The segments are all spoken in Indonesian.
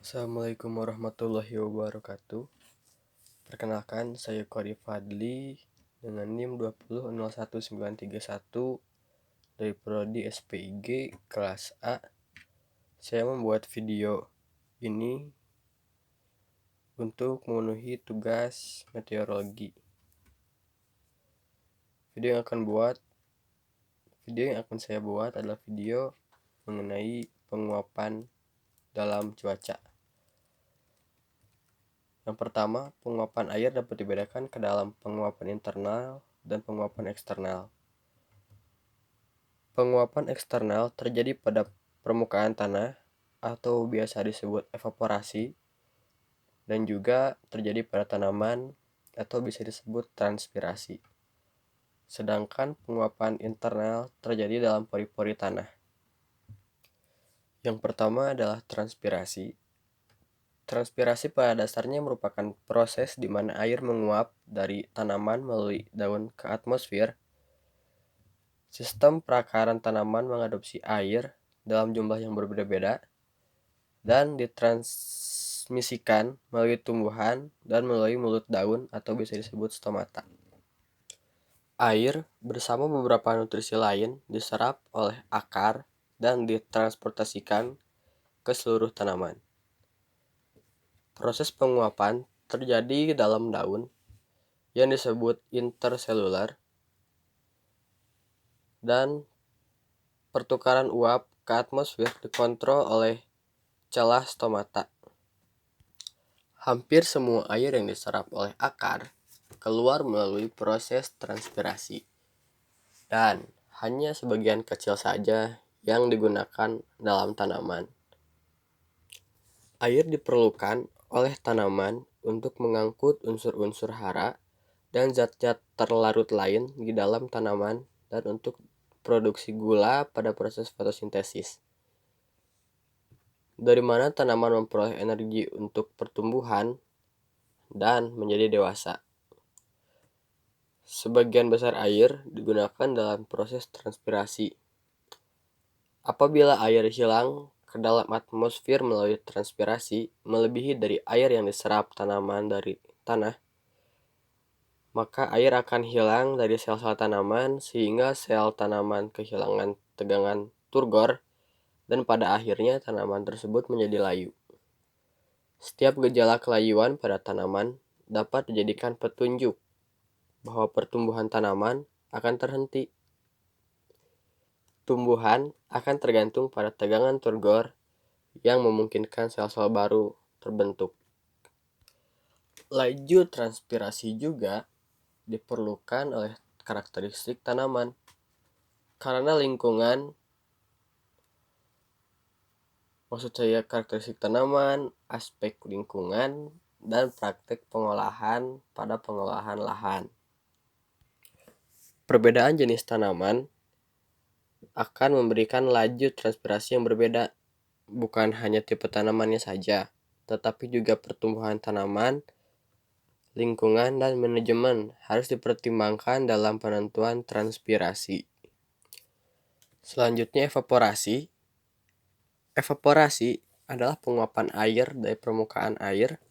Assalamualaikum warahmatullahi wabarakatuh. Perkenalkan, saya Qori Fadli dengan NIM 2001931 dari Prodi SPIG kelas A. Saya membuat video ini untuk memenuhi tugas meteorologi. Video yang akan saya buat adalah video mengenai penguapan dalam cuaca. Yang pertama, penguapan air dapat dibedakan ke dalam penguapan internal dan penguapan eksternal. Penguapan eksternal terjadi pada permukaan tanah atau biasa disebut evaporasi, dan juga terjadi pada tanaman atau bisa disebut transpirasi. Sedangkan penguapan internal terjadi dalam pori-pori tanah. Yang pertama adalah transpirasi. Transpirasi pada dasarnya merupakan proses di mana air menguap dari tanaman melalui daun ke atmosfer. Sistem perakaran tanaman mengadopsi air dalam jumlah yang berbeda-beda dan ditransmisikan melalui tumbuhan dan melalui mulut daun atau bisa disebut stomata. Air bersama beberapa nutrisi lain diserap oleh akar dan ditransportasikan ke seluruh tanaman. Proses penguapan terjadi dalam daun yang disebut interselular, dan pertukaran uap ke atmosfer dikontrol oleh celah stomata. Hampir semua air yang diserap oleh akar keluar melalui proses transpirasi, dan hanya sebagian kecil saja yang digunakan dalam tanaman. Air diperlukan oleh tanaman untuk mengangkut unsur-unsur hara dan zat-zat terlarut lain di dalam tanaman dan untuk produksi gula pada proses fotosintesis. Dari mana tanaman memperoleh energi untuk pertumbuhan dan menjadi dewasa. Sebagian besar air digunakan dalam proses transpirasi. Apabila air hilang ke dalam atmosfer melalui transpirasi melebihi dari air yang diserap tanaman dari tanah, maka air akan hilang dari sel-sel tanaman sehingga sel tanaman kehilangan tegangan turgor dan pada akhirnya tanaman tersebut menjadi layu. Setiap gejala kelayuan pada tanaman dapat dijadikan petunjuk bahwa pertumbuhan tanaman akan terhenti. Tumbuhan akan tergantung pada tegangan turgor yang memungkinkan sel-sel baru terbentuk. Laju transpirasi juga diperlukan oleh karakteristik tanaman karena karakteristik tanaman, aspek lingkungan, dan praktek pengolahan pada pengolahan lahan. Perbedaan jenis tanaman akan memberikan laju transpirasi yang berbeda, bukan hanya tipe tanamannya saja, tetapi juga pertumbuhan tanaman, lingkungan, dan manajemen harus dipertimbangkan dalam penentuan transpirasi. Selanjutnya evaporasi. Evaporasi adalah penguapan air dari permukaan air,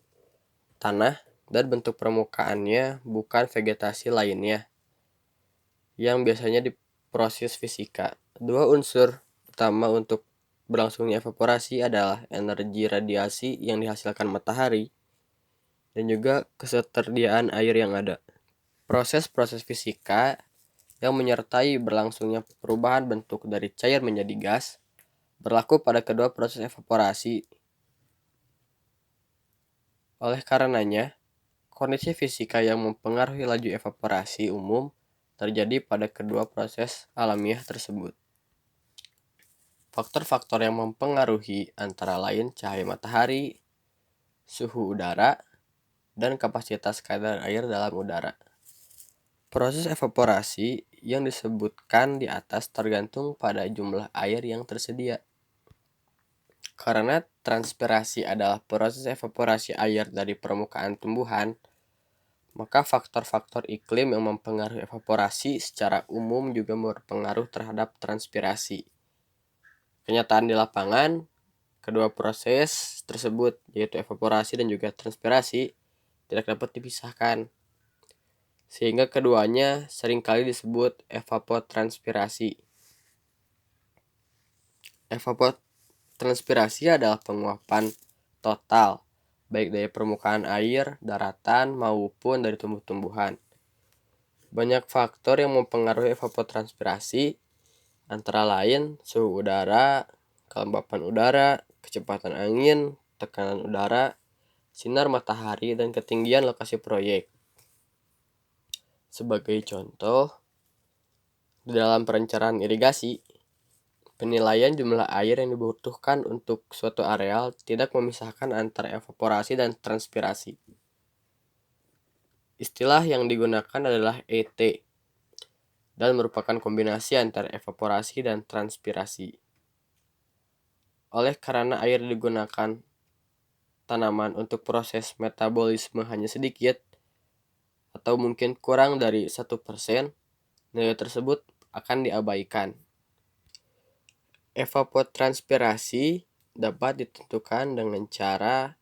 tanah, dan bentuk permukaannya bukan vegetasi lainnya yang biasanya diproses fisika. Dua unsur utama untuk berlangsungnya evaporasi adalah energi radiasi yang dihasilkan matahari dan juga ketersediaan air yang ada. Proses-proses fisika yang menyertai berlangsungnya perubahan bentuk dari cair menjadi gas berlaku pada kedua proses evaporasi. Oleh karenanya, kondisi fisika yang mempengaruhi laju evaporasi umum terjadi pada kedua proses alamiah tersebut. Faktor-faktor yang mempengaruhi antara lain cahaya matahari, suhu udara, dan kapasitas kadar air dalam udara. Proses evaporasi yang disebutkan di atas tergantung pada jumlah air yang tersedia. Karena transpirasi adalah proses evaporasi air dari permukaan tumbuhan, maka faktor-faktor iklim yang mempengaruhi evaporasi secara umum juga berpengaruh terhadap transpirasi. Kenyataan di lapangan, kedua proses tersebut, yaitu evaporasi dan juga transpirasi, tidak dapat dipisahkan, sehingga keduanya seringkali disebut evapotranspirasi. Evapotranspirasi adalah penguapan total, baik dari permukaan air, daratan, maupun dari tumbuh-tumbuhan. Banyak faktor yang mempengaruhi evapotranspirasi, antara lain suhu udara, kelembapan udara, kecepatan angin, tekanan udara, sinar matahari, dan ketinggian lokasi proyek. Sebagai contoh, di dalam perencanaan irigasi, penilaian jumlah air yang dibutuhkan untuk suatu areal tidak memisahkan antara evaporasi dan transpirasi. Istilah yang digunakan adalah ET dan merupakan kombinasi antara evaporasi dan transpirasi. Oleh karena air digunakan tanaman untuk proses metabolisme hanya sedikit, atau mungkin kurang dari 1%, nilai tersebut akan diabaikan. Evapotranspirasi dapat ditentukan dengan cara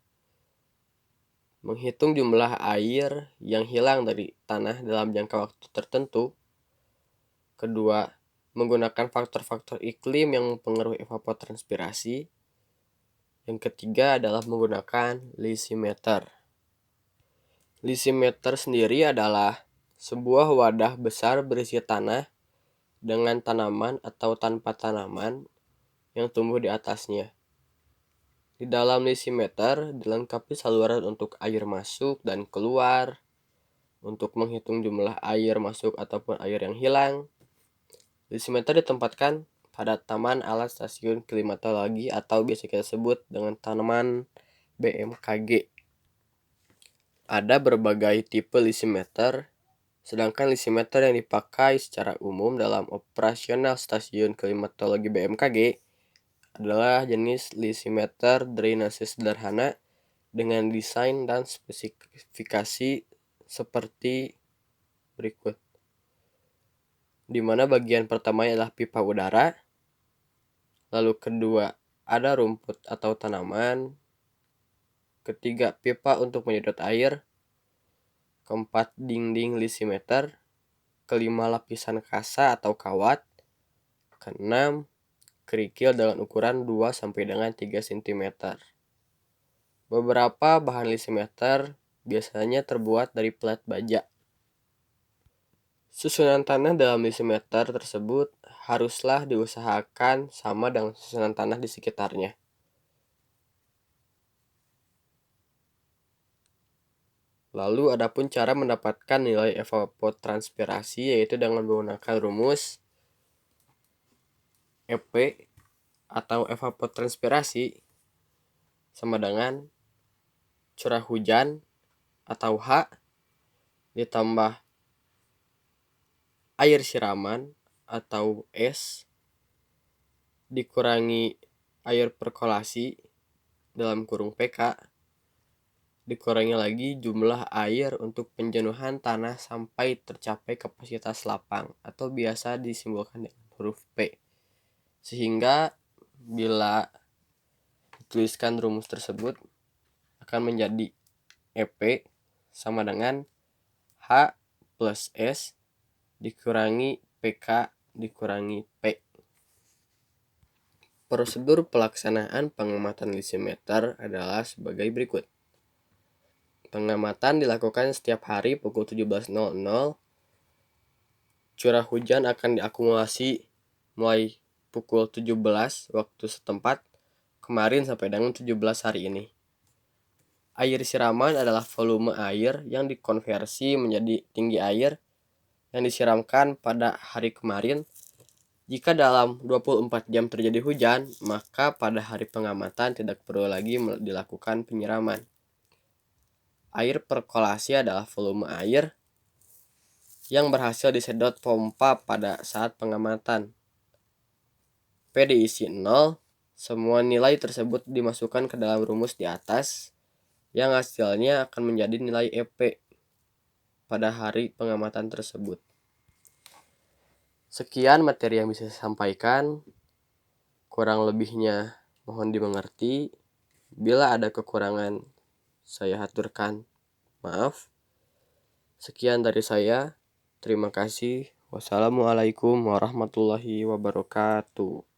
menghitung jumlah air yang hilang dari tanah dalam jangka waktu tertentu. Kedua, menggunakan faktor-faktor iklim yang mempengaruhi evapotranspirasi. Yang ketiga adalah menggunakan lysimeter. Lysimeter sendiri adalah sebuah wadah besar berisi tanah dengan tanaman atau tanpa tanaman yang tumbuh di atasnya. Di dalam lysimeter dilengkapi saluran untuk air masuk dan keluar, untuk menghitung jumlah air masuk ataupun air yang hilang. Lysimeter ditempatkan pada taman alat stasiun klimatologi atau biasa kita sebut dengan tanaman BMKG. Ada berbagai tipe lysimeter, sedangkan lysimeter yang dipakai secara umum dalam operasional stasiun klimatologi BMKG adalah jenis lysimeter drainase sederhana dengan desain dan spesifikasi seperti berikut. Di mana bagian pertama adalah pipa udara, lalu kedua ada rumput atau tanaman, ketiga pipa untuk menyedot air, keempat dinding lysimeter, kelima lapisan kasa atau kawat, keenam kerikil dengan ukuran 2 sampai dengan 3 cm. Beberapa bahan lysimeter biasanya terbuat dari plat baja. Susunan tanah dalam lysimeter tersebut haruslah diusahakan sama dengan susunan tanah di sekitarnya. Lalu adapun cara mendapatkan nilai evapotranspirasi yaitu dengan menggunakan rumus EP atau evapotranspirasi sama dengan curah hujan atau H ditambah air siraman atau S dikurangi air perkolasi dalam kurung PK dikurangi lagi jumlah air untuk penjenuhan tanah sampai tercapai kapasitas lapang atau biasa disimbolkan dengan huruf P. Sehingga bila dituliskan rumus tersebut akan menjadi EP sama dengan H plus S dikurangi PK dikurangi P. Prosedur pelaksanaan pengamatan lysimeter adalah sebagai berikut. Pengamatan dilakukan setiap hari pukul 17.00. Curah hujan akan diakumulasi mulai pukul 17 waktu setempat kemarin sampai dengan 17 hari ini. Air siraman adalah volume air yang dikonversi menjadi tinggi air yang disiramkan pada hari kemarin. Jika dalam 24 jam terjadi hujan, maka pada hari pengamatan tidak perlu lagi dilakukan penyiraman. Air perkolasi adalah volume air yang berhasil disedot pompa pada saat pengamatan. P diisi 0, semua nilai tersebut dimasukkan ke dalam rumus di atas, yang hasilnya akan menjadi nilai EP pada hari pengamatan tersebut. Sekian materi yang bisa saya sampaikan, kurang lebihnya mohon dimengerti. Bila ada kekurangan, saya haturkan maaf. Sekian dari saya. Terima kasih. Wassalamualaikum warahmatullahi wabarakatuh.